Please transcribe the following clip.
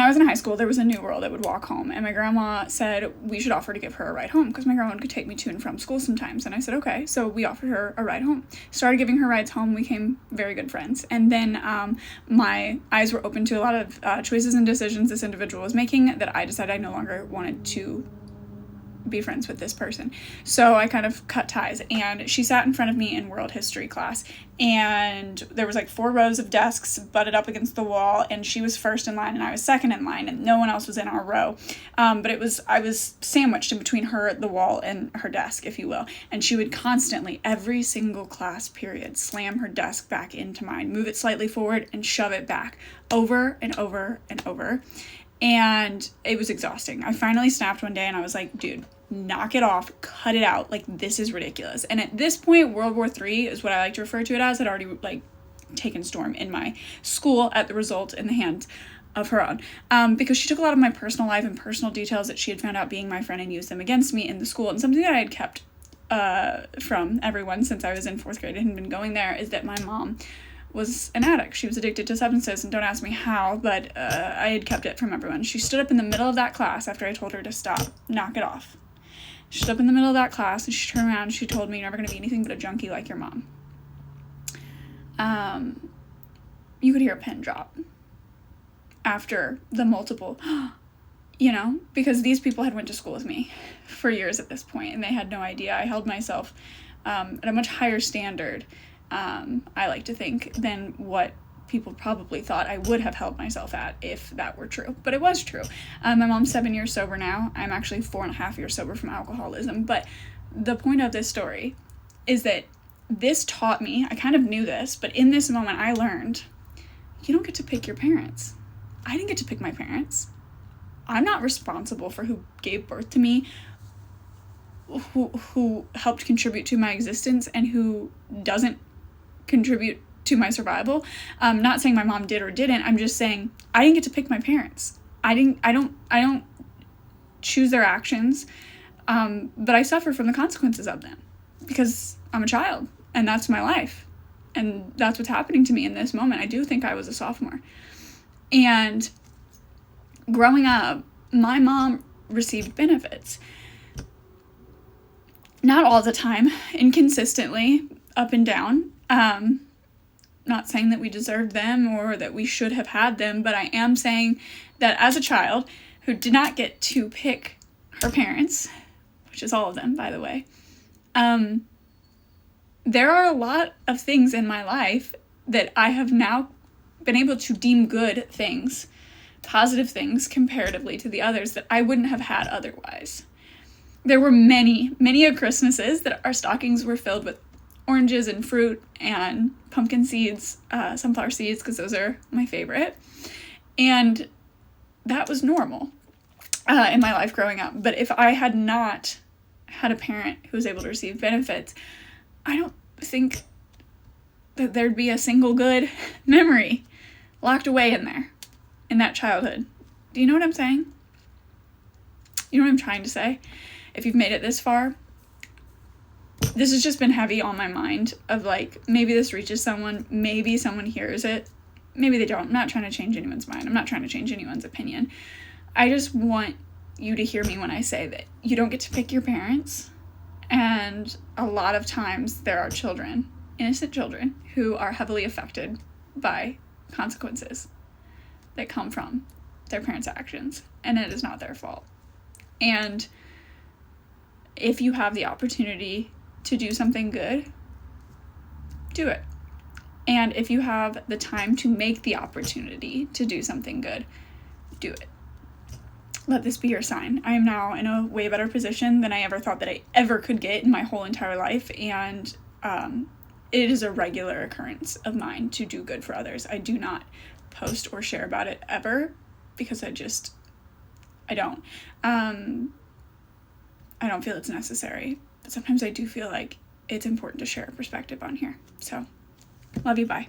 was in high school, there was a new girl that would walk home, and my grandma said we should offer to give her a ride home because my grandma could take me to and from school sometimes. And I said, okay. So we offered her a ride home. Started giving her rides home. We became very good friends. And then my eyes were open to a lot of choices and decisions this individual was making that I decided I no longer wanted to be friends with this person. So I kind of cut ties, and she sat in front of me in world history class, and there was like 4 rows of desks butted up against the wall, and she was first in line and I was second in line, and no one else was in our row. But I was sandwiched in between her, the wall, and her desk, if you will. And she would constantly, every single class period, slam her desk back into mine, move it slightly forward and shove it back over and over and over. And it was exhausting. I finally snapped one day and I was like, dude, knock it off, cut it out. Like, this is ridiculous. And at this point, World War III is what I like to refer to it as, had already like taken storm in my school at the result in the hands of her own. Because she took a lot of my personal life and personal details that she had found out being my friend and used them against me in the school. And something that I had kept from everyone since I was in 4th grade and had been going there is that my mom was an addict. She was addicted to substances, and don't ask me how, but I had kept it from everyone. She stood up in the middle of that class after I told her to stop, knock it off. She stood up in the middle of that class and she turned around and she told me, you're never going to be anything but a junkie like your mom. You could hear a pin drop after the multiple, because these people had went to school with me for years at this point, and they had no idea. I held myself at a much higher standard, I like to think, than what people probably thought I would have held myself at if that were true. But it was true. My mom's 7 years sober now. I'm actually 4.5 years sober from alcoholism. But the point of this story is that this taught me, I kind of knew this, but in this moment I learned, you don't get to pick your parents. I didn't get to pick my parents. I'm not responsible for who gave birth to me, who helped contribute to my existence, and who doesn't contribute to my survival. I'm not saying my mom did or didn't. I'm just saying I didn't get to pick my parents. I don't choose their actions, but I suffer from the consequences of them because I'm a child, and that's my life, and that's what's happening to me in this moment. I do think I was a sophomore, and growing up, my mom received benefits. Not all the time, inconsistently, up and down. Not saying that we deserved them or that we should have had them, but I am saying that as a child who did not get to pick her parents, which is all of them, by the way, there are a lot of things in my life that I have now been able to deem good things, positive things comparatively to the others that I wouldn't have had otherwise. There were many Christmases that our stockings were filled with oranges and fruit and pumpkin seeds, sunflower seeds, because those are my favorite. And that was normal in my life growing up. But if I had not had a parent who was able to receive benefits, I don't think that there'd be a single good memory locked away in there, in that childhood. Do you know what I'm saying? You know what I'm trying to say? If you've made it this far, this has just been heavy on my mind of like, maybe this reaches someone, maybe someone hears it, maybe they don't. I'm not trying to change anyone's mind. I'm not trying to change anyone's opinion. I just want you to hear me when I say that you don't get to pick your parents, and a lot of times there are children, innocent children, who are heavily affected by consequences that come from their parents' actions, and it is not their fault. And if you have the opportunity to do something good, do it. And if you have the time to make the opportunity to do something good, do it. Let this be your sign. I am now in a way better position than I ever thought that I ever could get in my whole entire life, and it is a regular occurrence of mine to do good for others. I do not post or share about it ever because I don't. I don't feel it's necessary, but sometimes I do feel like it's important to share a perspective on here. So, love you, bye.